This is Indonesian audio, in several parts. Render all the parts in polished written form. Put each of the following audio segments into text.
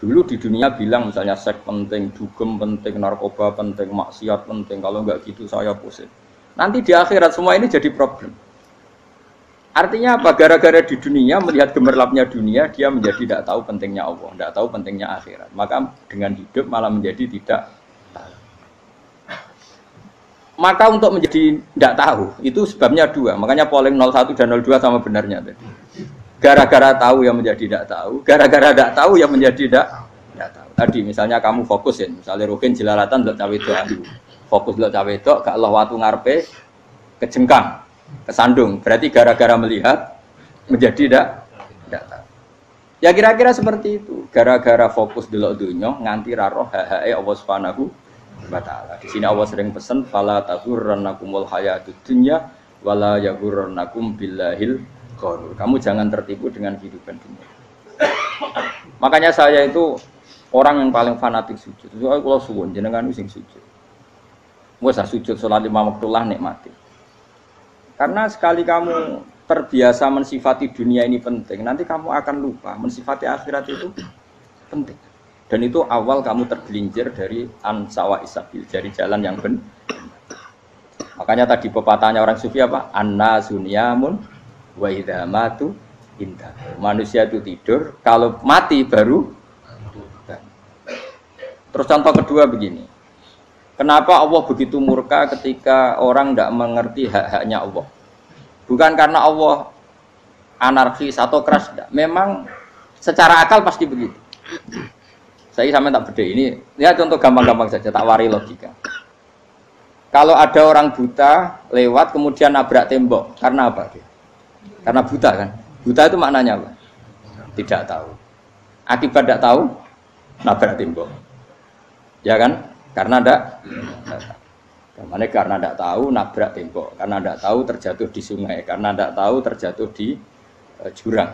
Dulu di dunia bilang misalnya seks penting, dugem penting, narkoba penting, maksiat penting. Kalau enggak gitu saya pusing. Nanti di akhirat semua ini jadi problem. Artinya apa? Gara-gara di dunia melihat gemerlapnya dunia, dia menjadi tidak tahu pentingnya Allah, tidak tahu pentingnya akhirat. Maka dengan hidup malah menjadi tidak tahu. Maka untuk menjadi tidak tahu itu sebabnya dua. Makanya polling 01 dan 02 sama benarnya tadi. Gara-gara tahu yang menjadi tidak tahu, gara-gara tidak tahu yang menjadi tidak tahu. Tadi misalnya kamu fokus ya, misalnya Rukin jelalatan untuk cawe itu, fokus untuk cawe itu, gak Allah waktu ngarepe kejengkang, kesandung. Berarti gara-gara melihat menjadi tidak tahu. Ya kira-kira seperti itu. Gara-gara fokus delok dunya nganti ra roh hae Allah Subhanahu wa taala. Di sini Allah sering pesan fala taghurrannakumul hayatud dunya wala yaghurrannakum billahil ghurur. Kamu jangan tertipu dengan kehidupan dunia. Makanya saya itu orang yang paling fanatik sujud. Soalnya kalau suwun jenengan sing sujud. Wes sujud salat 5 waktu lah nikmati. Karena sekali kamu terbiasa mensifati dunia ini penting, nanti kamu akan lupa mensifati akhirat itu penting. Dan itu awal kamu tergelincir dari ansawa isabil, dari jalan yang benar. Makanya tadi pepatahnya orang sufi apa? An-nasunyamun wa idza matu inta. Manusia itu tidur, kalau mati baru. Terus contoh kedua begini. Kenapa Allah begitu murka ketika orang tidak mengerti hak-haknya Allah? Bukan karena Allah anarkis atau keras, tidak. Memang secara akal pasti begitu. Saya sampai tak beda ini. Ya contoh gampang-gampang saja, tak wari logika. Kalau ada orang buta lewat kemudian nabrak tembok, karena apa? Karena buta kan? Buta itu maknanya apa? Tidak tahu. Akibat tidak tahu, nabrak tembok. Ya kan? Karena tidak karena tidak tahu nabrak tembok, karena tidak tahu terjatuh di sungai, karena tidak tahu terjatuh di jurang.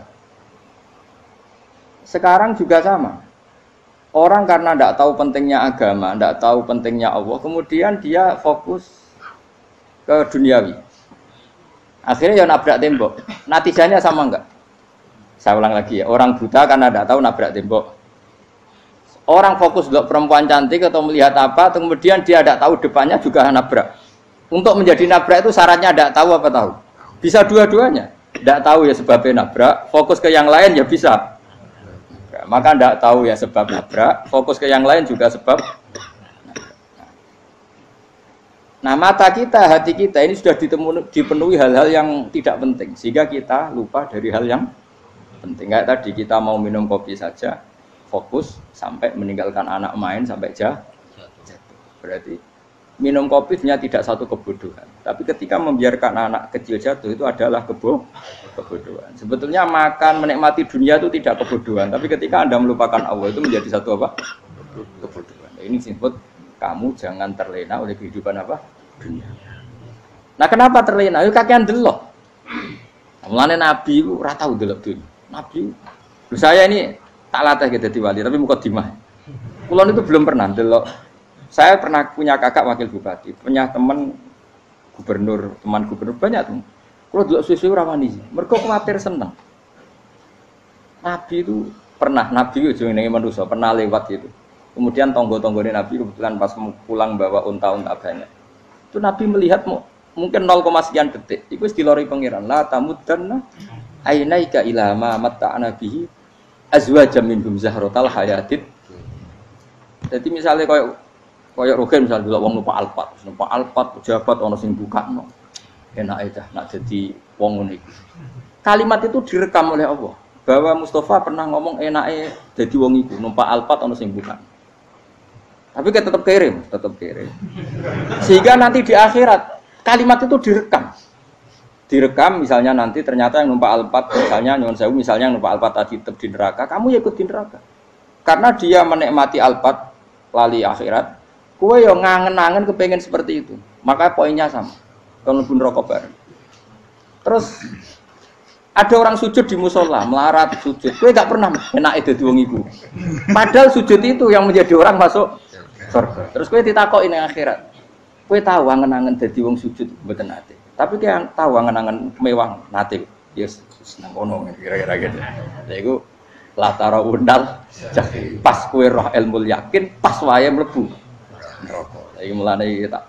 Sekarang juga sama. Orang karena tidak tahu pentingnya agama, tidak tahu pentingnya Allah, kemudian dia fokus ke duniawi. Akhirnya ya nabrak tembok. Natijanya sama enggak? Saya ulang lagi ya. Orang buta karena tidak tahu nabrak tembok. Orang fokus untuk perempuan cantik atau melihat apa, kemudian dia tidak tahu depannya juga nabrak. Untuk menjadi nabrak itu syaratnya tidak tahu apa tahu? Bisa dua-duanya. Tidak tahu ya sebabnya nabrak, fokus ke yang lain ya bisa. Maka tidak tahu ya sebab nabrak, fokus ke yang lain juga sebab. Nah mata kita, hati kita ini sudah dipenuhi hal-hal yang tidak penting, sehingga kita lupa dari hal yang penting. Kayak tadi kita mau minum kopi saja, fokus sampai meninggalkan anak main sampai jatuh. Berarti minum kopi sebenarnya tidak satu kebodohan, tapi ketika membiarkan anak kecil jatuh itu adalah kebodohan. Sebetulnya makan menikmati dunia itu tidak kebodohan, tapi ketika Anda melupakan Allah itu menjadi satu apa? Kebodohan. Ini disebut kamu jangan terlena oleh kehidupan apa? Dunia. Nah kenapa terlena? Itu kakean delok. Mulane Nabi itu ora tau delok dunia. Nabi, saya ini tak latih gitu di wali, tapi mukadimah. Kulon itu belum pernah delok. Saya pernah punya kakak wakil bupati, punya teman gubernur banyak tuh. Kalau delok susu rawani, mereka khawatir seneng. Nabi itu pernah, Nabi itu jenenge manusia pernah lewat gitu. Kemudian tonggo-tonggone Nabi kebetulan pas pulang bawa unta-unta banyak. Itu Nabi melihat mungkin 0, sekian detik. Itu dilori pangeran. La tamuddanna ainaika ila ma matta'na bihi azwajam minhum zahratal hayatid. Jadi misalnya koyo Rogen misalnya dulu wong numpak Alphard pejabat ana sing bukakno. Enak aja nak jadi wong ngene iki. Kalimat itu direkam oleh Allah bahwa Mustafa pernah ngomong enake dadi wong iku numpak Alphard ana sing bukakno. Tapi kan tetap kirim. Sehingga nanti di akhirat kalimat itu direkam misalnya nanti ternyata yang numpak Alphard misalnya nyuwun sewu misalnya yang numpak Alphard tadi tetap di neraka, kamu ya ikut di neraka. Karena dia menikmati Alphard lali akhirat, kowe yo ngangen-angen kepengen seperti itu. Maka poinnya sama. Kalau pun rokok bareng. Terus ada orang sujud di musola, melarat sujud. Kowe gak pernah enake dadi wong iku. Padahal sujud itu yang menjadi orang masuk surga. Terus kowe ditakoki ning akhirat. Kowe tahu angen-angen dadi wong sujud mboten nate. Tapi kowe tahu angen-angen mewah nate. Yes, seneng kono kira-kira gitu. Lha iku latara undal jahim. Pas kowe roh ilmu yakin, pas wae mlebu neraka. Iki mulane tak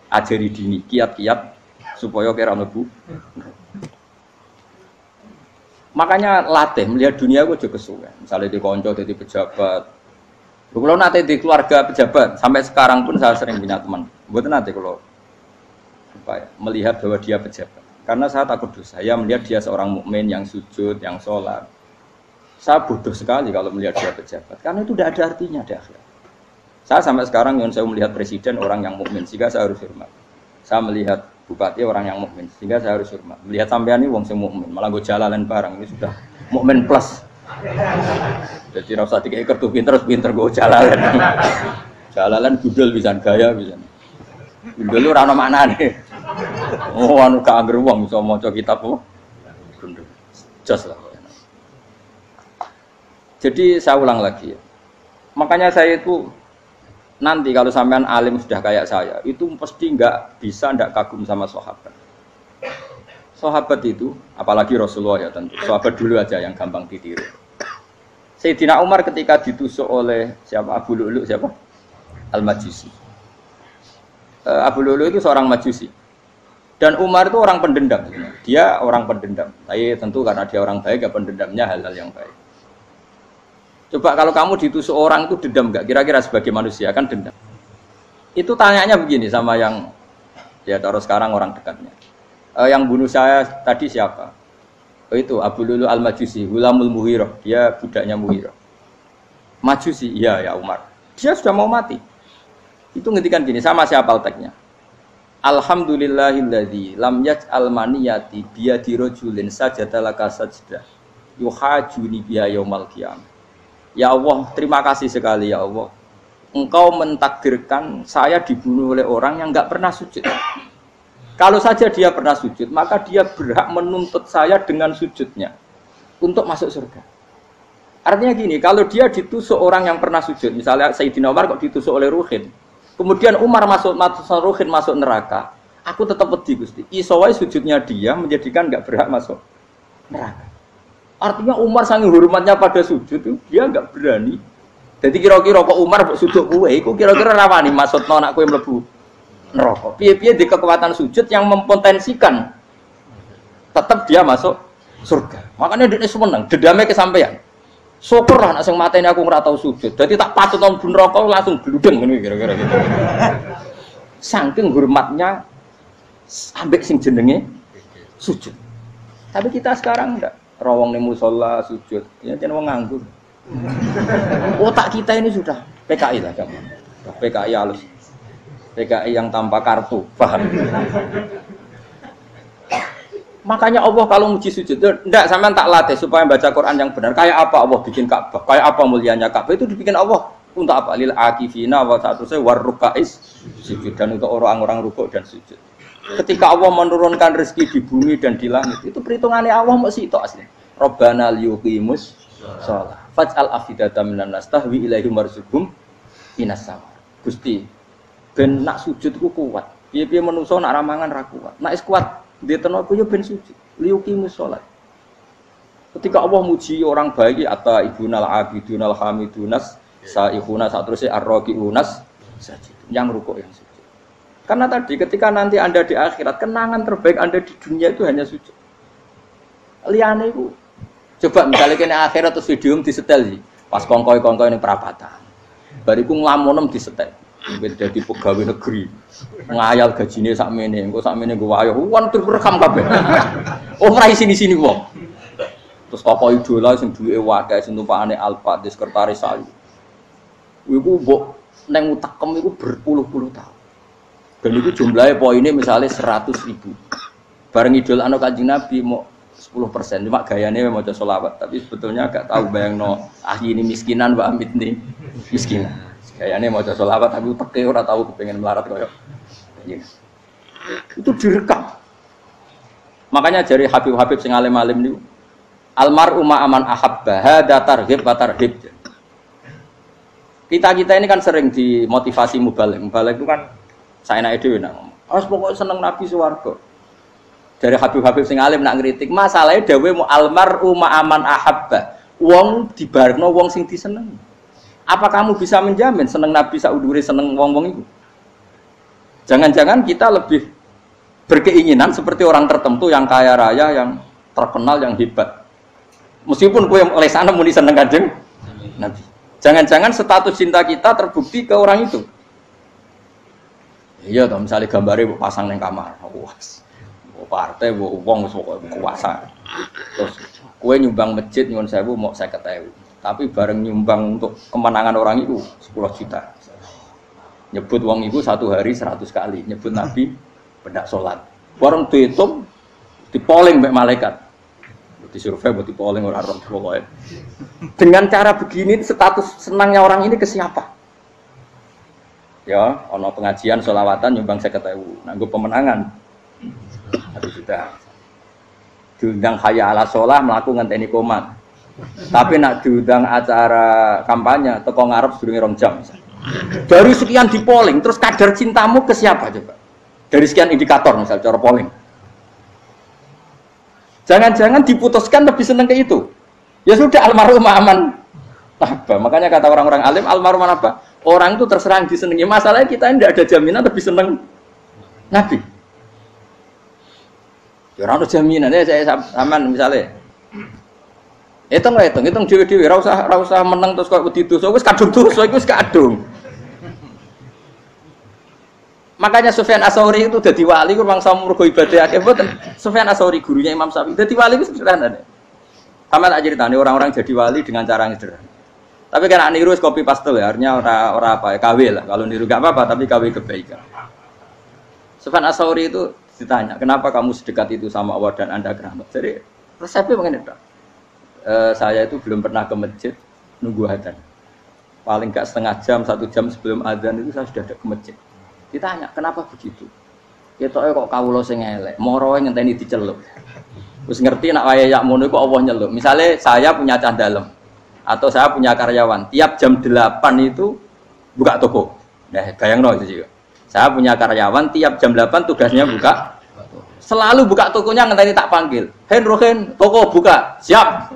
ajari dini kiat-kiat supaya kira mlebu. Makanya latih melihat dunia itu juga kesuwen. Misalnya di konco, di pejabat. Kalau nanti di keluarga pejabat, sampai sekarang pun saya sering punya teman. Buat nanti kalau melihat bahwa dia pejabat. Karena saya takut dosa. Saya melihat dia seorang mukmin yang sujud, yang sholat. Saya bodoh sekali kalau melihat dia pejabat. Karena itu tidak ada artinya di akhirat. Saya sampai sekarang yang saya melihat presiden orang yang mukmin, sehingga saya harus hormat. Saya melihat bupati orang yang mukmin, sehingga saya harus hormat. Melihat sampean ini wong sing mukmin, malah gue jalalan barang ini sudah mukmin plus. Jadi rasa tiga kartu pinter gue jalalan. Jalalan gudel bisa gaya bisa. Gudel lu rano mana nih? Oh anu keangger wong bisa maca kitab apa? Gudel. Jos lah. Jadi saya ulang lagi ya. Makanya saya itu nanti kalau sampean alim sudah kayak saya, itu pasti nggak kagum sama sahabat. Sahabat itu, apalagi Rasulullah ya tentu. Sahabat dulu aja yang gampang ditiru. Sayyidina Umar ketika ditusuk oleh siapa? Abu Lu'lu' siapa? Al-Majusi. Abu Lu'lu' itu seorang Majusi. Dan Umar itu orang pendendam. Dia orang pendendam. Tapi tentu karena dia orang baik, ya pendendamnya hal-hal yang baik. Coba kalau kamu ditusuk orang itu dendam nggak? Kira-kira sebagai manusia kan dendam. Itu tanyanya begini sama yang ya taruh sekarang orang dekatnya. Yang bunuh saya tadi siapa? Itu Abu Lu'lu' Al-Majusi, Hulamul Muhirah. Dia budaknya Muhirah. Majusi, iya ya Umar. Dia sudah mau mati. Itu ngendikan gini, sama siapa alteknya? Alhamdulillahilladzi lam yaj'al maniyati biyadi rajulin sajadalaka sajdah yuhajuni biha yaumal qiyamah. Ya Allah, terima kasih sekali ya Allah. Engkau mentakdirkan saya dibunuh oleh orang yang enggak pernah sujud. Kalau saja dia pernah sujud, maka dia berhak menuntut saya dengan sujudnya untuk masuk surga. Artinya gini, kalau dia ditusuk orang yang pernah sujud, misalnya Sayyidina Umar kok ditusuk oleh Ruhin, kemudian Umar masuk Ruhin masuk neraka, aku tetap pedih Gusti. Isowai sujudnya dia menjadikan enggak berhak masuk neraka. Artinya Umar saking hormatnya pada sujud itu dia enggak berani. Jadi kira-kira kok Umar sujud kowe iku kira-kira rawani maksudno anak kowe mlebu neraka. Piye-piye di kekuatan sujud yang mempotensikan tetap dia masuk surga. Makanya dia seneng, dendamnya kesampaian. Syukurlah nek sing mateni aku ora tau sujud. Dadi tak patut nang neraka langsung gludeng ngene kira-kira gitu. Saking hormatnya ambek sing jenenge sujud. Tapi kita sekarang enggak. Rawong ning musala sujud, ya jeneng wong nganggur. Otak kita ini sudah PKI lah kamu. PKI halus. PKI yang tanpa kartu, paham? Makanya Allah kalau muji sujud, enggak sampean tak latih supaya baca Quran yang benar. Kayak apa Allah bikin Ka'bah? Kayak apa mulianya Ka'bah? Itu dibikin Allah untuk apa? Lil akifina wa satusai warrukais sujud, dan untuk orang-orang rukuk dan sujud. Ketika Allah menurunkan rezeki di bumi dan di langit, itu perhitungannya Allah masih itu asli. Rabbana liyuqimus shalah faj'al afidatan minan nas tahwi ilaihim warzuqhum minas sama. Gusti, ben nak sujud ku kuat. Piye-piye menungso nak ramangan ra kuat. Nak is kuat diteno ku yo ben sujud. Liyuqimus shalah. Ketika Allah muji orang baik atau ibunal abidunal hamidunas saihuna satruse arraqiunas sajid. Yang rukuk yang sujud. Karena tadi ketika nanti Anda di akhirat, kenangan terbaik Anda di dunia itu hanya sujud. Liane itu, coba misalnya kena akhirat terus video disetel sih, pas kongkoi ini perapatan, bariku ngelamonem disetel, jadi pegawai negeri, ngayal gajinya sakmene, engko sakmene gue wayo, wan terekam kabeh, oh rai sini wong, terus tokoh idola sing duwe wakai, sing tumpakane Alfa, di sekretaris saya, iku mbok neng utakem iku berpuluh-puluh tahun. Dan itu jumlahnya poinnya misalnya 100.000. Bareng idol anu Kanjeng Nabi mau 10%, cuma gayanya mau sholawat. Tapi sebetulnya agak tahu bayang no ahli ini miskinan, Mbak Amit nih miskinan. Gayanya mau sholawat tapi uteknya orang tahu kepengen melarat koyok. Itu direkam. Makanya dari Habib sing alim-alim niku almar'u ma'aman ahabba hada targhib wa tarhib. Kita ini kan sering dimotivasi mubalek. Mubalek itu kan saya naik dhewe nang. Harus pokoknya seneng Nabi swarga. Dari Habib sing alim nak ngritik, masalahnya dawe mu almar'u ma'aman ahabba. wong dibarno wong sing diseneng. Apa kamu bisa menjamin seneng Nabi saudure seneng wong-wong itu? Jangan-jangan kita lebih berkeinginan seperti orang tertentu yang kaya raya, yang terkenal, yang hebat. Meskipun kue oleh sana muni seneng Kanjeng Nabi. Jangan-jangan status cinta kita terbukti ke orang itu. Iya, toh misalnya gambarnya pasang neng kamar, puas. Partai, uang, kuasa. Terus kue nyumbang masjid nyuwun sewu mau 50.000. Tapi bareng nyumbang untuk kemenangan orang itu 10 juta. Nyebut uang itu satu hari 100 kali. Nyebut Nabi pendak sholat. Bareng dihitung, dipoling mbek malaikat. Disurvei buat dipoling orang pokoknya. Dengan cara begini status senangnya orang ini ke siapa? Ya, ono pengajian sholawatan nyumbang 50.000. Nanggo pemenangan. Habis sudah diundang hayya ala sholah melakukan ngenteni komat. Tapi nak diundang acara kampanye teko ngarep sedurunge 2 jam. Dari sekian di polling, terus kadar cintamu ke siapa coba? Dari sekian indikator misal cara polling. Jangan-jangan diputuskan lebih seneng ke itu. Ya sudah almarhum aman. Apa? Makanya kata orang-orang alim almarhum apa? Orang itu terserah disenangi. Masalahnya kita tidak ada jaminan lebih seneng Nabi. Ya ora ono jaminan ya saya sampean misale. Hitung dhewe-dhewe ora usah meneng terus kok wedi dosa wis kadung dosa iku wis kadung. Makanya Sufyan Ats-Tsauri itu dadi wali ku mangsa mergo ibadah akeh mboten. Sufyan Ats-Tsauri gurunya Imam Syafi'i dadi wali ku sederhana. Sama tak ceritane orang-orang jadi wali dengan cara yang sederhana. Tapi kan niru wis copy paste ya, artinya ora apa ya KW lah. Kalau niru enggak apa-apa tapi KW kebaikan. Sufyan Ats-Tsauri itu ditanya, "Kenapa kamu sedekat itu sama Allah dan Anda keramat?" Jadi resepnya begini, Pak. Saya itu belum pernah ke masjid nunggu adzan. Paling enggak setengah jam, 1 jam sebelum adzan itu saya sudah ada ke masjid. Ditanya, "Kenapa begitu?" Ketoke kok kawula sing elek, moroe ngenteni diceluk. Wis ngerti nek wayahe yak ngono iku Allah nyeluk. Misale saya punya cah dalem atau saya punya karyawan, tiap jam 8 itu buka toko. Nah, bayangno itu juga. Saya punya karyawan tiap jam 8 tugasnya buka. Selalu buka tokonya ngenteni tak panggil. Rohen, toko buka, siap.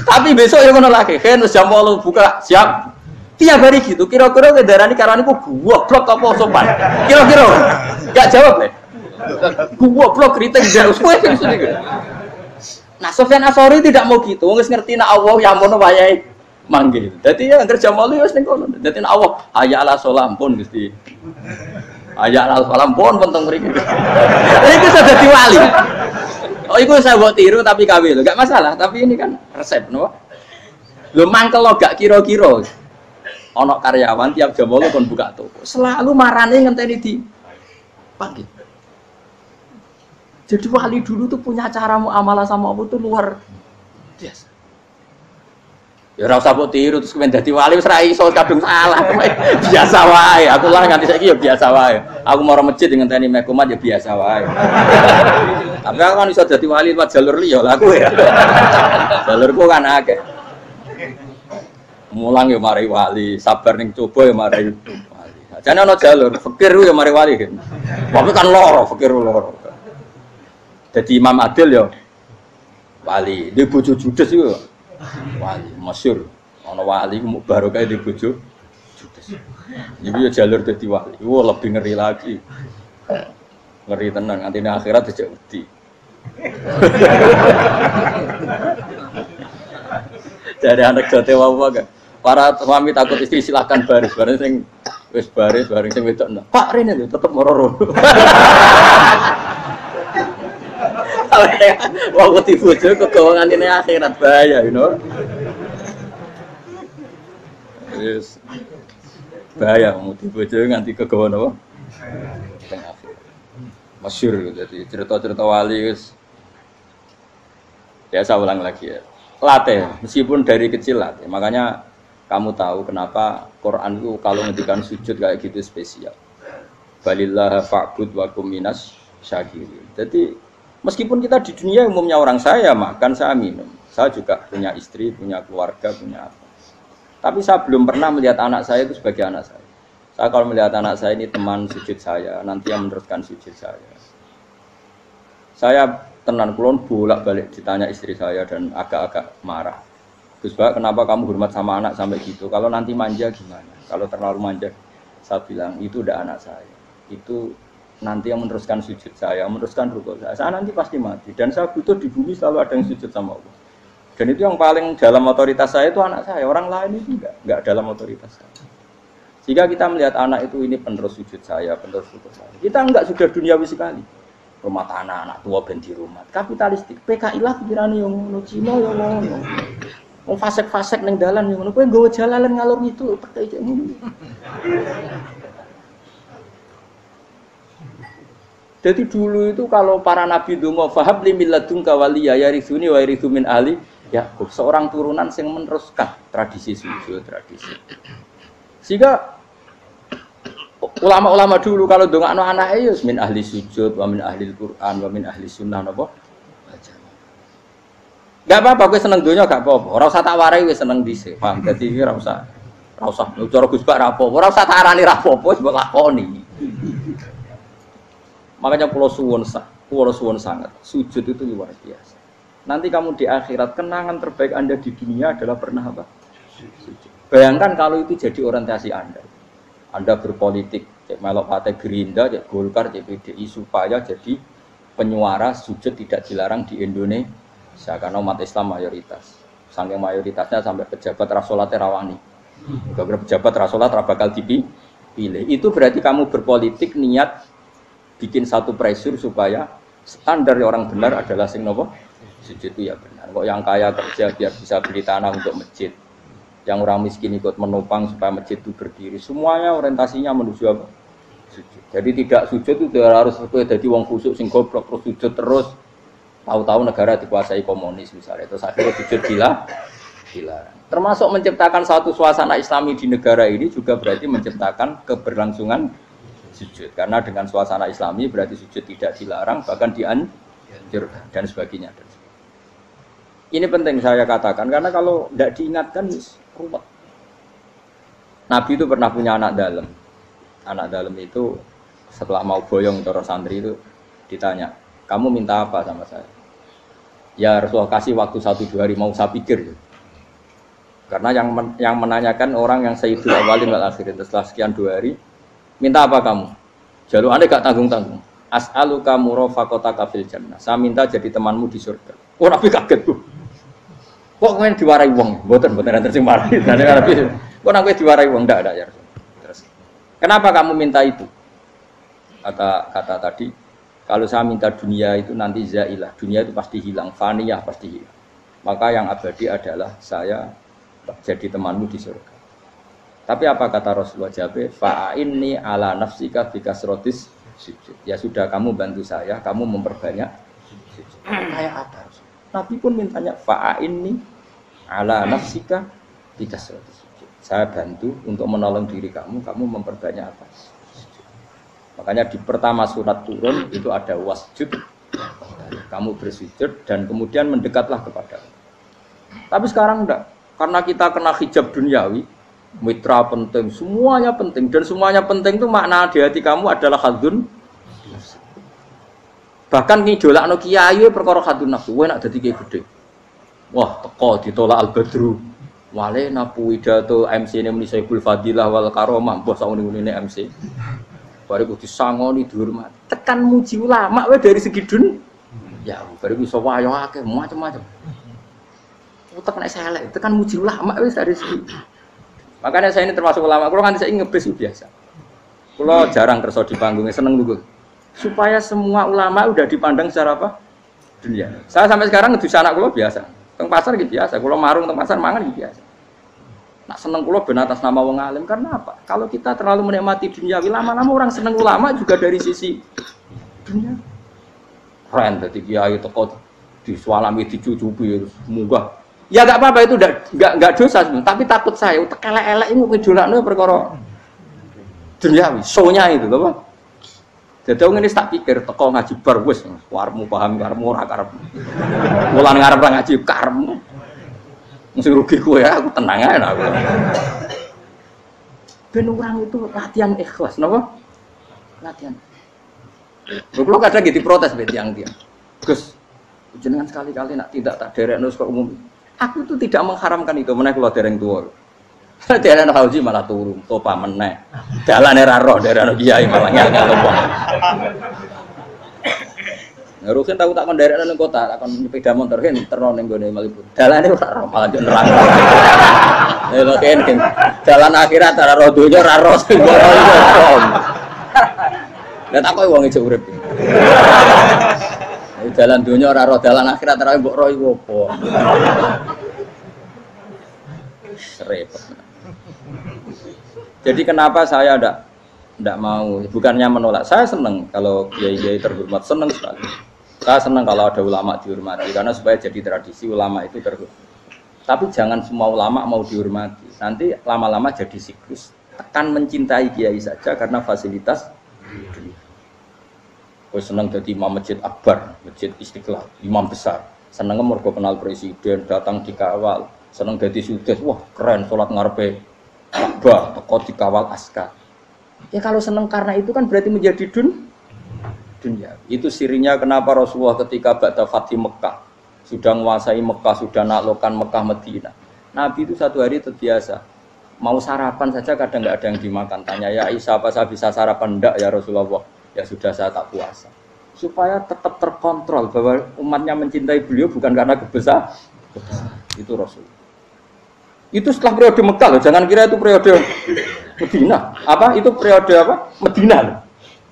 Tapi besok ya ngono lagi. Jam 8 buka, siap. Tiap hari gitu. Kira-kira kendaraan karaniku goblok apa sopan? Kira-kira. Enggak jawab ya. Goblok kriting ndak usah gitu. Nah, Sufyan Ats-Tsauri tidak mau gitu. Wong wis ngerti nek Allah yang mono wayahe manggil. Dadi ya kerja malu wis ning kono. Dadi nek Allah hayya ala shalah pun Gusti. Hayya ala shalah pun penting mriki. Iku sudah dadi wali. Oh, iku saya buat tiru tapi kawe lho. Enggak masalah, tapi ini kan resep no. Lho mangkel lo gak kira-kira. Ana karyawan tiap jam 8 kon buka toko. Selalu marane ngenteni di panggil. Jadi wali dulu tuh punya cara muamalah sama Allah tuh luar biasa. Ya ora usah mbok tiru terus kemen dadi wali wis ra iso kadung salah. Biasa wae. Aku lah nganti saiki ya biasa wae. Aku maro masjid ngenteni mek komat ya biasa wae. Tapi aku kan iso dadi wali lewat jalur liya lah aku ya. Jalurku kan akeh. Mulang ya mari wali, sabar ning coba ya mari wali. Jane ana jalur fikir ya mari wali kan. Tapi kan loro, fikir loro. Jadi Imam Adil ya wali, dia bojo judes itu wali, masyhur. Ana wali baru kayak di bojo judes. Iku ya jalur dadi wali. Wah lebih ngeri lagi. Ngeri tenan, nanti akhirat dijak wedi. Jadi anekdote wae para suami takut istri silakan baris sing wis baris sing wedok. Pak rene lho tetep moro. Waktu bojo kegawangan ini akhirat bahaya, you know. Yes. Bahaya mesti bojo nganti kegawan apa? Tengah akhirat. Masyhur jadi cerita-cerita wali wis. Ya saya ulang lagi ya. Latih, meskipun dari kecil latih. Makanya kamu tahu kenapa Quran itu kalau ngendikan sujud kayak gitu spesial. Balillah fa'bud wa kum minas syakirin. Jadi meskipun kita di dunia umumnya orang saya makan, saya minum. Saya juga punya istri, punya keluarga, punya apa. Tapi saya belum pernah melihat anak saya itu sebagai anak saya. Saya kalau melihat anak saya ini teman sujud saya, nanti yang meneruskan sujud saya. Saya tenan kulon bolak-balik ditanya istri saya dan agak-agak marah. Gus Bak, kenapa kamu hormat sama anak sampai gitu? Kalau nanti manja gimana? Kalau terlalu manja, saya bilang itu udah anak saya. Itu nanti yang meneruskan sujud saya, meneruskan rukuk saya. Saya nanti pasti mati. Dan saya butuh di bumi selalu ada yang sujud sama Allah. Dan itu yang paling dalam otoritas saya itu anak saya. Orang lain itu enggak dalam otoritas saya. Jika kita melihat anak itu ini penerus sujud saya, penerus rukuk saya. Kita enggak sudah duniawi sekali. Rumah tanah anak tua ben di rumah. Kapitalistik. PKI lah pikirannya yang ngono, Cina yang ngono. Mau fasek-fasek neng dalan yang ngono, kowe nggawa jalalan ngalor itu pakai cek ngono. Jadi dulu itu kalau para nabi donga fahab li milladun kawaliya yarithuni wa yarithu min ahli Yakub, seorang turunan yang meneruskan tradisi sujud, tradisi. Sehingga ulama-ulama dulu kalau dongakno anake ya min ahli sujud wa min ahli Al-Qur'an wa min ahli sunnah napa? Gak apa-apa, gue seneng dunia gak apa-apa. Ora usah tak warai gue seneng dhisik. Paham? Dadi iki ora usah cara Gus Bak ra apa-apa. Ora usah tak arani ra apa-apa, wis mbok lakoni. Makanya pulau suwun sangat. Sujud itu luar biasa. Nanti kamu di akhirat kenangan terbaik Anda di dunia adalah pernah apa? Sujud. Bayangkan kalau itu jadi orientasi Anda. Anda berpolitik, cek melok partai Gerindra, cek Golkar, cek PDI supaya jadi penyuara sujud tidak dilarang di Indonesia. Karena umat Islam mayoritas, saking mayoritasnya sampai pejabat rasolat rawani, beberapa pejabat rasolat bakal dipilih. Itu berarti kamu berpolitik niat bikin satu pressure supaya standar orang benar adalah sing nopo sujud itu ya benar. Kok yang kaya kerja biar bisa beli tanah untuk masjid, yang orang miskin ikut menopang supaya masjid itu berdiri. Semuanya orientasinya menuju apa? Sujud. Jadi tidak sujud itu harus jadi wong khusuk sing goblok terus sujud terus. Tahu-tahu negara dikuasai komunis misalnya, terus akhirnya sujud dilarang. Termasuk menciptakan satu suasana Islami di negara ini juga berarti menciptakan keberlangsungan sujud. Karena dengan suasana Islami berarti sujud tidak dilarang, bahkan dianjurkan dan sebagainya. Ini penting saya katakan karena kalau tidak diingatkan ruwet. Nabi itu pernah punya anak dalam. Anak dalam itu setelah mau boyong cara santri itu ditanya, kamu minta apa sama saya? Ya Rasulullah kasih waktu 1-2 hari mau saya pikir. Karena yang menanyakan orang yang sayyidul awalin wal akhirin setelah sekian 2 hari, minta apa kamu? Jalur Anda gak tanggung-tanggung. As'aluka murafaqataka fil jannah. Saya minta jadi temanmu di surga. Oh Nabi kaget tuh. Kok kalian diwarai wong? Mboten enten sing marahi. Nabi kok nang diwarai wong ndak ada ya Rasul. Terus kenapa kamu minta itu? Kata tadi kalau saya minta dunia itu nanti zailah, dunia itu pasti hilang, faniyah pasti hilang. Maka yang abadi adalah saya jadi temanmu di surga. Tapi apa kata Rasulullah Jabir? Fa'inni ala nafsika bikasrotis sujud. Ya sudah kamu bantu saya, kamu memperbanyak sujud. Kayak apa? Nabi pun mintanya fa'inni ala nafsika bikasrotis sujud. Saya bantu untuk menolong diri kamu, kamu memperbanyak apa? Makanya di pertama surat turun itu ada wasjud, kamu bersujud dan kemudian mendekatlah kepada Allah. Tapi sekarang enggak, karena kita kena hijab duniawi, mitra penting, semuanya penting dan semuanya penting itu makna di hati kamu adalah hadun. Bahkan ngidolakno kiai perkara hadun nafsu, wae nak dadi kiai gede. Wah, teko ditolak al-badru. Wale napu pidato MC-ne muni Saiful Fadilah wal Karomah, mbah sauni-unine MC. Baru disangoni dihormat. Tekan muji ulama wae dari segi dun. Ya, baru iso wayo akeh macam-macam. Utek nek selek, tekan muji ulama wis dari segi. Makanya saya ini termasuk ulama. Kalau kan saya ngebes biasa. Kalau jarang kerso di panggungnya seneng dulu. Supaya semua ulama udah dipandang secara apa? Dunia. Saya sampai sekarang ngedus anak kula biasa. Teng pasar gitu biasa. Kalau marung teng pasar mangan gitu biasa. Nak seneng kula ben atas nama wong alim karena apa? Kalau kita terlalu menikmati dunia, lama-lama orang seneng ulama juga dari sisi dunia. Keren dadi kiai teko disualami dicucupi munggah. Ya enggak apa-apa itu enggak dosa sebenarnya, tapi takut saya utek elek-elek iku ngejolakno perkara duniawi, show-nya itu lho, Pak. Jadi wong ini tak pikir teko ngaji bar wis warmu paham karepmu ora karepmu. Mulan ngarep ra ngaji karepmu. Mesti rugi kowe ya, aku tenang ae aku. Ben orang itu latihan ikhlas, napa? Latihan. Kalau kadang gitu protes be tiang-tiang. Gus, jenengan sekali-kali nak tidak tak derekno kok umum. Aku itu tidak mengharamkan itu, menaik keluar dereng tua. Dalan haji malah turun, topa meneh. Dalane ra roh dari anak kiai malah ngel-ngel wong. Rukin tahu tak kon derek nang kota, tak kon sepeda motor kan terno ning gone Malibu. Dalane ora roh malah yo neraka. Lha kene dalan akhirat ora roh donya ora roh sing ora iso. Lah tak koyo wong ijo urip. Dalan donya ora roh, dalan akhirat ora mbok roh iku apa. Repot. Jadi kenapa saya tidak mau, bukannya menolak, saya senang kalau kiai-kiai terhormat, senang sekali. Saya senang kalau ada ulama dihormati, karena supaya jadi tradisi ulama itu terhormat. Tapi jangan semua ulama mau dihormati, nanti lama-lama jadi siklus. Tekan mencintai kiai saja karena fasilitas. Gue senang jadi imam masjid akbar, masjid Istiqlal, imam besar. Senang mergo kenal presiden, datang dikawal. Senang jadi sudes, wah keren, sholat ngarepe Ka'bah, teko dikawal askar. Ya kalau senang karena itu kan berarti menjadi dunia. Itu sirinya kenapa Rasulullah ketika ba'da Fathi Mekah sudah menguasai Mekah, sudah naklukkan Mekah Madinah. Nabi itu satu hari terbiasa mau sarapan saja kadang nggak ada yang dimakan. Tanya ya Aisyah, apa saya bisa sarapan? Enggak ya Rasulullah. Ya sudah saya tak puasa. Supaya tetap terkontrol bahwa umatnya mencintai beliau bukan karena kebesaran. Itu Rasulullah. Itu setelah periode Mekah loh, jangan kira itu periode Medina. Apa? Itu periode apa? Medina loh.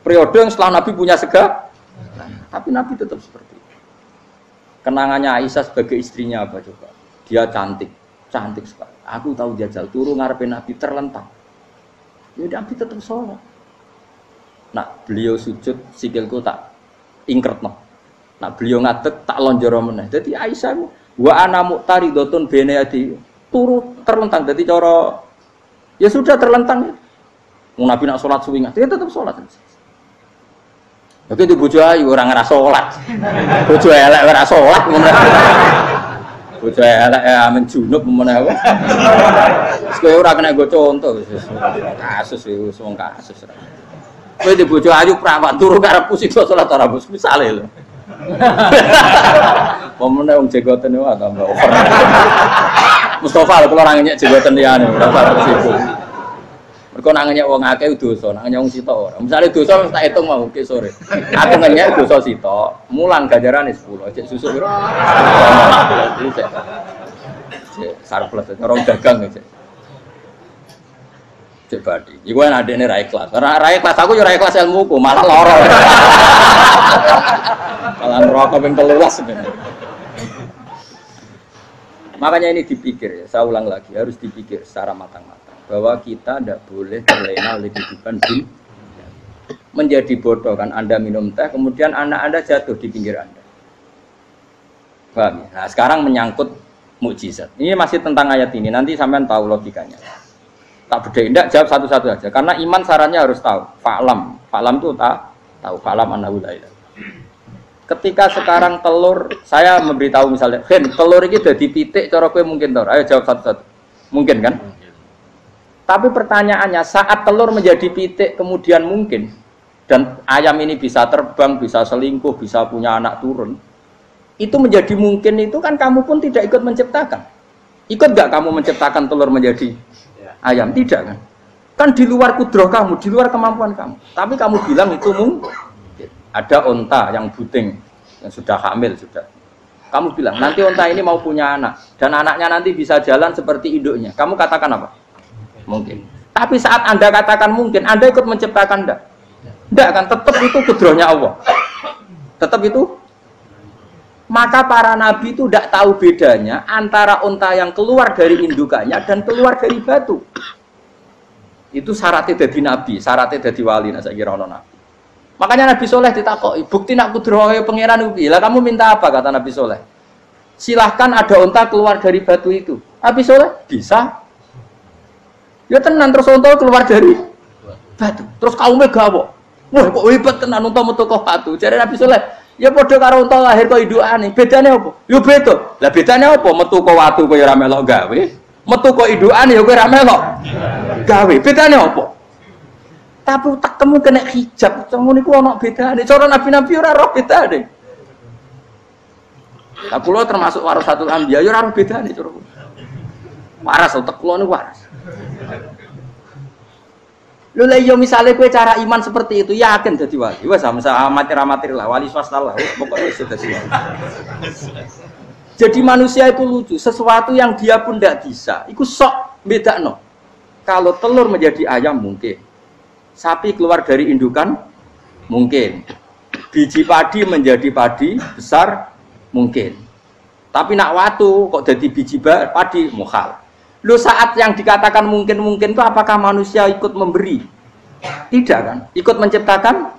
Periode yang setelah Nabi punya segala. Tapi Nabi tetap seperti itu. Kenangannya Aisyah sebagai istrinya apa coba? Dia cantik, cantik sekali. Aku tahu jajal turu ngarepe Nabi terlentang. Ya Nabi tetap sholat. Nah, beliau sujud sikilku tak ingkretno. Nah, beliau ngadeg tak lonjoro meneh. Jadi Aisyah wa ana muqtaridotun bene yadi turu terlentang, jadi cara ya sudah terlentang. Nabi nak sholat suwi dia tetap sholat. Oke itu bojo ayu orang ngerasa sholat, bojo elek ora sholat, bojo elek amen junub mana apa? Sekolah orang kena gue contoh, kasus itu semua kasus. Kowe di bojo ayu perawan turu karep pusing sholat ora bos misale lho. Pemene wong jegoten wae tambah over. Mustafa kalau orang nyek jabatan liyane ora usah tersibuk. Mergo nak nyek wong akeh dosa, nak nyek wong sitok ora. Misale dosa tak hitung mau ke sore. Aku nyek dosa sitok, mulang ganjarane 10. Cek susuk piro? Cek sarplus orang dagang cek. Cek badi. Iku kan adene ra ikhlas. Ra ikhlas aku yo ra ikhlas ilmuku, malah lara. Malah neraka ping 13 sebenarnya. Makanya ini dipikir ya, saya ulang lagi, harus dipikir secara matang-matang bahwa kita tidak boleh terlena oleh kehidupan dunia. Menjadi bodoh kan Anda minum teh, kemudian anak Anda jatuh di pinggir Anda. Paham ya? Nah, sekarang menyangkut mukjizat. Ini masih tentang ayat ini, nanti sampean tahu logikanya. Tak beda, tidak jawab satu-satu aja. Karena iman sarannya harus tahu. Fa'lam itu tak tahu. Fa'lam annahu la ilaha. Ketika sekarang telur, saya memberitahu misalnya, Hen, telur ini udah dipitik, cara kowe mungkin telur. Ayo jawab satu-satu. Mungkin kan? Mungkin. Tapi pertanyaannya, saat telur menjadi pitik kemudian mungkin, dan ayam ini bisa terbang, bisa selingkuh, bisa punya anak turun, itu menjadi mungkin itu kan kamu pun tidak ikut menciptakan. Ikut gak kamu menciptakan telur menjadi ayam? Tidak kan? Kan di luar kudroh kamu, di luar kemampuan kamu. Tapi kamu bilang itu mungkin. Ada onta yang buting, yang sudah hamil sudah. Kamu bilang, nanti onta ini mau punya anak. Dan anaknya nanti bisa jalan seperti induknya. Kamu katakan apa? Mungkin. Tapi saat Anda katakan mungkin, Anda ikut menciptakan enggak? Enggak kan? Tetap itu kudrohnya Allah. Tetap itu. Maka para nabi itu tidak tahu bedanya antara onta yang keluar dari indukannya dan keluar dari batu. Itu syaratnya jadi nabi, syaratnya jadi wali. Nah, saya kira ono nabi. Makanya Nabi Soleh ditakoki, bukti nak kudrohe pangeran ubi. Lah kamu minta apa kata Nabi Soleh? Silahkan ada unta keluar dari batu itu. Nabi Soleh bisa. Ya tenan terus unta keluar dari batu. Terus kaumnya gawok. Wah kok hebat tenan unta metu kok batu. Jare Nabi Soleh, ya padha karo unta lahir kok indukane. Bedane apa? Ya beda. Lah bedane apa? Metu kok watu kok ya ora melok gawe. Metu kok indukane ya kowe ora melok gawe. Bedane apa? Tapi utakmu kena hijab, ngono niku ana bedane. Cara nabi-nabi ora roh bedane. Nah, kula termasuk warasatul anbiya, ya ora bedane cara kula. Waras utek kula niku waras. Lho lha iya misale kowe cara iman seperti itu, yakin dadi wali. Wes amatir-amatir lah, wali swasta lah, pokoknya wis dadi wali. Jadi manusia itu lucu, sesuatu yang dia pun tidak bisa, itu sok bedakno. Kalau telur menjadi ayam mungkin, sapi keluar dari indukan mungkin, biji padi menjadi padi besar mungkin. Tapi nak watu kok jadi biji padi mukhal. Lu saat yang dikatakan mungkin-mungkin itu apakah manusia ikut memberi? Tidak kan? Ikut menciptakan?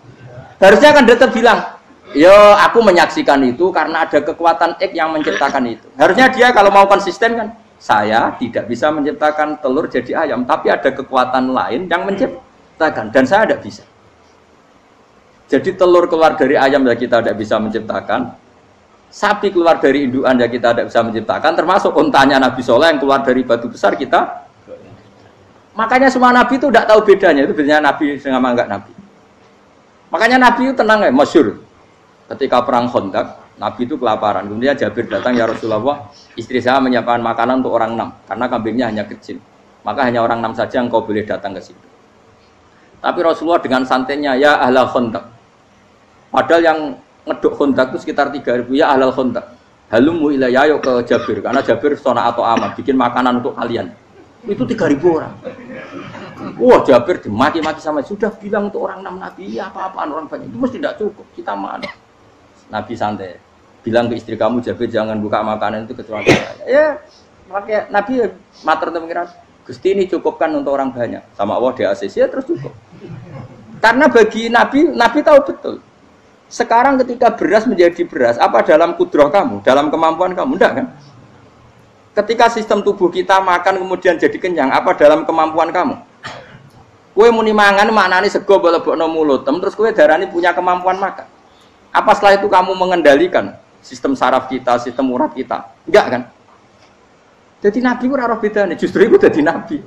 Harusnya kan tetap bilang, yo aku menyaksikan itu karena ada kekuatan X yang menciptakan itu. Harusnya dia kalau mau konsisten kan, saya tidak bisa menciptakan telur jadi ayam, tapi ada kekuatan lain yang menciptakan dan saya tidak bisa. Jadi telur keluar dari ayam ya kita tidak bisa menciptakan, sapi keluar dari indukan ya kita tidak bisa menciptakan, termasuk untanya Nabi Soleh yang keluar dari batu besar kita. Makanya semua Nabi itu tidak tahu bedanya, itu bedanya Nabi sama enggak Nabi. Makanya Nabi itu tenang ya, masyhur. Ketika perang Khandaq, Nabi itu kelaparan. Kemudian Jabir datang, ya Rasulullah, istri saya menyiapkan makanan untuk orang 6 karena kambingnya hanya kecil. Maka hanya orang 6 saja yang kau boleh datang ke situ. Tapi Rasulullah dengan santainya, ya ahlal Khandaq. Padahal yang ngeduk Khandaq itu sekitar 3.000, ya ahlal Khandaq. Halumu ilayya, ayo ke Jabir karena Jabir sona atau aman bikin makanan untuk kalian. Itu 3.000 orang. Wah, Jabir dimaki-maki sama, sudah bilang untuk orang 6 Nabi, ya apa-apaan orang banyak. Itu mesti tidak cukup, kita mana. Nabi santai, bilang ke istri kamu, Jabir jangan buka makanan itu kecuali saya. Ya, makanya Nabi matur pengiran, Gusti ini cukupkan untuk orang banyak. Sama Allah di ACC ya terus cukup. Karena bagi Nabi, Nabi tahu betul. Sekarang ketika beras menjadi beras, apa dalam kudrah kamu, dalam kemampuan kamu? Enggak kan? Ketika sistem tubuh kita makan kemudian jadi kenyang, apa dalam kemampuan kamu? Kue muni mangan maknane sego bolebokno mulut, terus kue darani punya kemampuan makan. Apa setelah itu kamu mengendalikan sistem saraf kita, sistem urat kita? Enggak kan? Jadi Nabi ora roh bedane, justru itu jadi Nabi.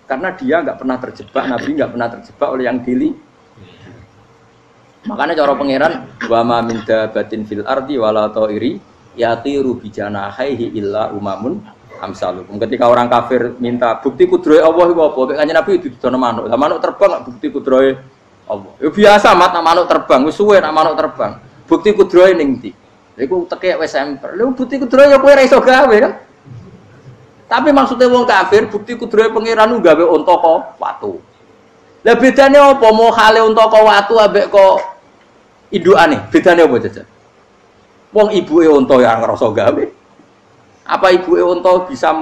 Karena dia enggak pernah terjebak, Nabi enggak pernah terjebak oleh yang dili. Makanya cara pangeran wa ma min dabatin fil ardi wala ta'iri yatiru bijanahihi illa umamun amsalukum. Ketika orang kafir minta bukti kudrohe Allah iku apa? Kanjeng Nabi didono manuk. Lah manuk terbang bukti kudrohe Allah. Ya biasa mat manuk terbang, wis suwe nak manuk terbang. Bukti kudrohe ning ndi? Iku tekek wis emper. Lha bukti kudrohe ya kowe ora iso gawe kan? Tapi maksudnya wong kafir bukti kudrohe pangeran ku gawe unta kok watu. Lah bedane apa mau hale unta kok watu ambek kok indukane? Bedane apa jajan? Wong ibuke unta ya ngrasa gawe. Apa ibuke unta bisa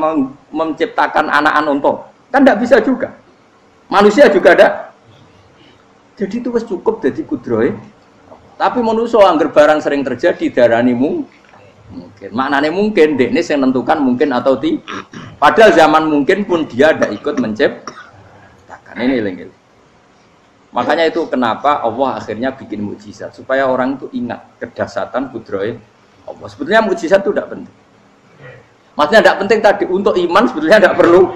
menciptakan anakan unta? Kan tidak bisa juga. Manusia juga ada. Jadi itu wis cukup dadi kudrohe. Tapi manusia angger barang sering terjadi darani mungkin. Maknane mungkin dekne sing nentukan mungkin atau tidak. Padahal zaman mungkin pun dia ada ikut menciptakan. Ini eling-eling. Makanya itu kenapa Allah akhirnya bikin mukjizat supaya orang itu ingat kedahsyatan kudrohe Allah. Sebetulnya mukjizat itu tidak penting. Maksudnya tidak penting tadi untuk iman sebetulnya tidak perlu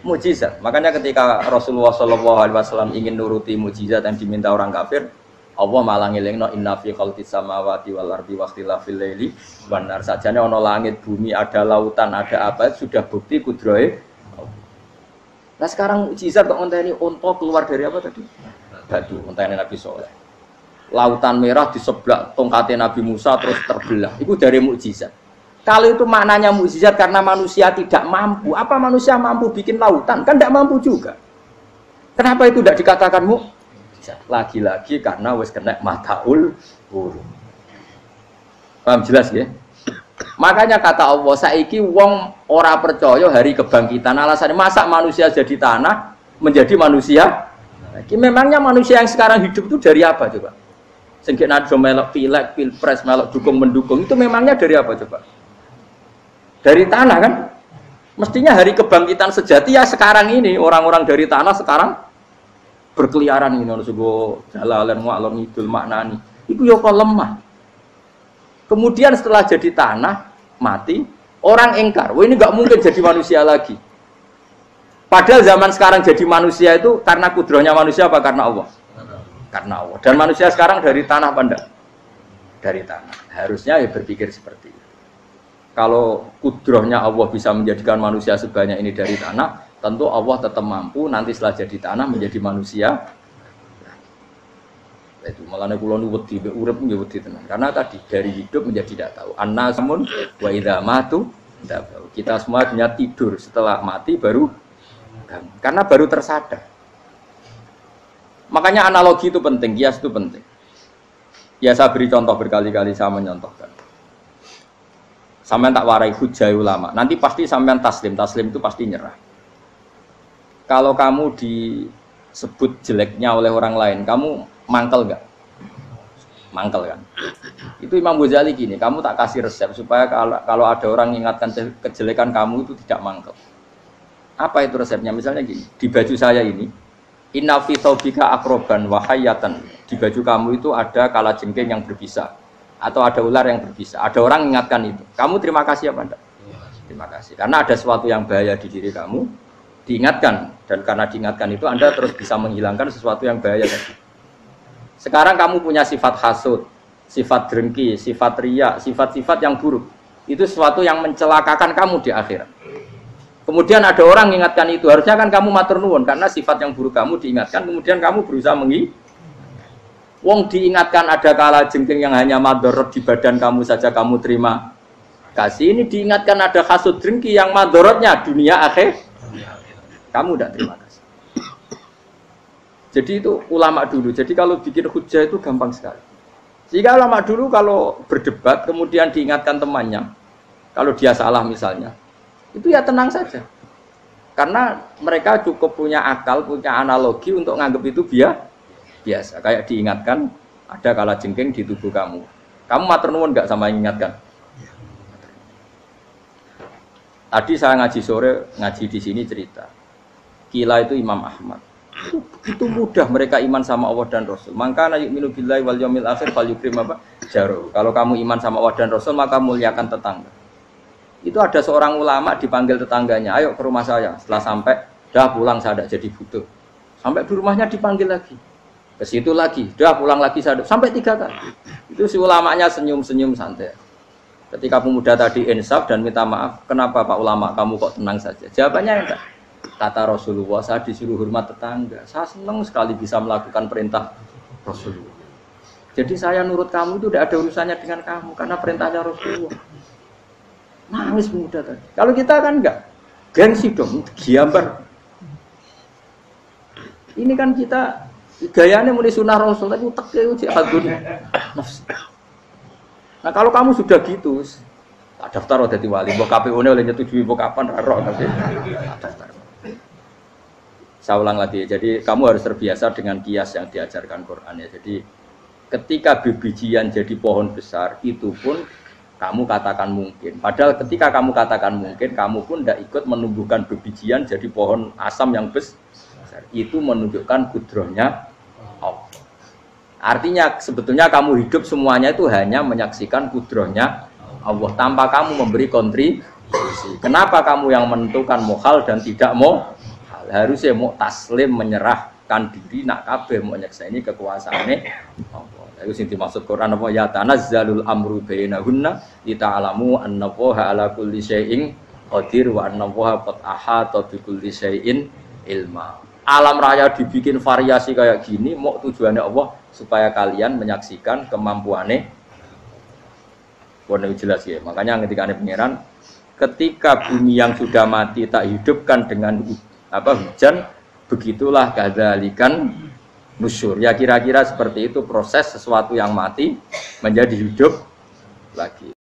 mukjizat. Makanya ketika Rasulullah SAW ingin nuruti mukjizat yang diminta orang kafir, Allah malah ngelingno inna fi khalqis samawati wal ardi wakhtilafil laili wan nar. Sajane ana langit, bumi, ada lautan, ada apa sudah bukti kudrohe. Nah sekarang mukjizat kok ngenteni unta keluar dari apa tadi? Batu, ngenteni Nabi Soleh. Lautan merah diseblak tongkatnya Nabi Musa terus terbelah. Itu dari mukjizat. Kalau itu maknanya mukjizat karena manusia tidak mampu, apa manusia mampu bikin lautan? Kan tidak mampu juga. Kenapa itu tidak dikatakan mukjizat? Lagi-lagi karena wis kena mataul huruf. Paham jelas ya? Makanya kata Allah, saiki wong ora percaya hari kebangkitan. Alasannya masa manusia jadi tanah menjadi manusia? Memangnya manusia yang sekarang hidup itu dari apa coba? Sengke nado melok pilek, pilpres, melok dukung mendukung itu memangnya dari apa coba? Dari tanah kan? Mestinya hari kebangkitan sejati ya sekarang ini orang-orang dari tanah sekarang berkeliaran ini ono sugo jalalan ngalor ngidul maknani. Iku yo kok lemah. Kemudian setelah jadi tanah mati, orang engkar. Wah ini nggak mungkin jadi manusia lagi. Padahal zaman sekarang jadi manusia itu karena kudrohnya manusia apa karena Allah? Karena Allah. Dan manusia sekarang dari tanah apa enggak? Dari tanah. Harusnya ya berpikir seperti itu. Kalau kudrohnya Allah bisa menjadikan manusia sebanyak ini dari tanah, tentu Allah tetap mampu nanti setelah jadi tanah menjadi manusia. Itu malah kula nu wedi urip nggih wedi tenan. Karena tadi dari hidup menjadi tidak tahu. Annasun wa idza matu tidak tahu. Kita semua hanya tidur, setelah mati baru karena baru tersadar. Makanya analogi itu penting, kias itu penting. Ya saya beri contoh berkali-kali, saya menyontohkan. Sampean tak warai hujah ulama. Nanti pasti sampean taslim itu pasti nyerah. Kalau kamu disebut jeleknya oleh orang lain, kamu mangkel nggak? Mangkel kan? Itu Imam Ghazali gini, kamu tak kasih resep supaya kalau ada orang mengingatkan kejelekan kamu itu tidak mangkel. Apa itu resepnya? Misalnya gini, di baju saya ini, inna fi thawbika akroban wahayatan. Di baju kamu itu ada kalajengking yang berbisa. Atau ada ular yang berbisa. Ada orang mengingatkan itu. Kamu terima kasih apa enggak? Terima kasih. Karena ada sesuatu yang bahaya di diri kamu, diingatkan. Dan karena diingatkan itu, Anda terus bisa menghilangkan sesuatu yang bahaya tadi. Sekarang kamu punya sifat hasud, sifat dengki, sifat riya, sifat-sifat yang buruk. Itu sesuatu yang mencelakakan kamu di akhirat. Kemudian ada orang mengingatkan itu. Harusnya kan kamu matur nuwun, karena sifat yang buruk kamu diingatkan, kemudian kamu berusaha Wong diingatkan ada kalajengking yang hanya madorot di badan kamu saja kamu terima kasih. Ini diingatkan ada hasud dengki yang madorotnya dunia akhir. Kamu tidak terima kasih. Jadi itu ulama dulu. Jadi kalau bikin hujah itu gampang sekali. Jika ulama dulu kalau berdebat kemudian diingatkan temannya, kalau dia salah misalnya, itu ya tenang saja. Karena mereka cukup punya akal, punya analogi untuk nganggap itu biasa. Kayak diingatkan ada kalajengking di tubuh kamu. Kamu matur nuwun enggak sama ingatkan? Tadi saya ngaji sore, ngaji di sini cerita. Kila itu Imam Ahmad. Itu mudah mereka iman sama Allah dan Rasul. Maka yu'minu billahi wal yaumil akhir falyukrim apa? Jaru. Kalau kamu iman sama Allah dan Rasul maka muliakan tetangga. Itu ada seorang ulama dipanggil tetangganya, ayo ke rumah saya. Setelah sampai, dah pulang saya tidak jadi butuh. Sampai di rumahnya dipanggil lagi. Ke situ lagi, dah pulang lagi saya sampai 3 kali. Itu si ulamanya senyum-senyum santai. Ketika pemuda tadi insaf dan minta maaf, kenapa Pak Ulama kamu kok tenang saja? Jawabannya enggak. Kata Rasulullah, saya disuruh hormat tetangga. Saya senang sekali bisa melakukan perintah Rasulullah. Jadi saya nurut kamu itu tidak ada urusannya dengan kamu karena perintahnya Rasulullah. Nangis pemuda tadi. Kalau kita kan enggak, gengsi dong, giambar. Ini kan kita gayanya muni sunnah Rasul tapi uteknya jihadun nafsi. Nah kalau kamu sudah gitu, tak daftar jadi wali, mbok KPU-ne oleh nyetujui mbok kapan ora tapi daftar. Saya ulang lagi, jadi kamu harus terbiasa dengan kias yang diajarkan Quran ya. Jadi ketika bibijian jadi pohon besar, itu pun kamu katakan mungkin. Padahal ketika kamu katakan mungkin, kamu pun tidak ikut menumbuhkan bibijian jadi pohon asam yang besar. Itu menunjukkan kudrohnya Allah. Artinya sebetulnya kamu hidup semuanya itu hanya menyaksikan kudrohnya Allah tanpa kamu memberi kontribusi. Kenapa kamu yang menentukan mohal dan tidak mohal? Harusnya mau taslim menyerahkan diri nak kabeh mau nyakseni kekuasaane Allah. Itu sing dimaksud Quran apa ya tanazzalul amru bainahunna lita'lamu annallaha ala kulli syai'in qadir wa annallaha qad ahata bi kulli syai'in ilma. Alam raya dibikin variasi kayak gini, mau tujuannya Allah supaya kalian menyaksikan kemampuannya. Warna jelas ya. Makanya ketika ada pangeran, ketika bumi yang sudah mati tak hidupkan dengan hujan, begitulah kadzalikan nusyur. Ya kira-kira seperti itu proses sesuatu yang mati menjadi hidup lagi.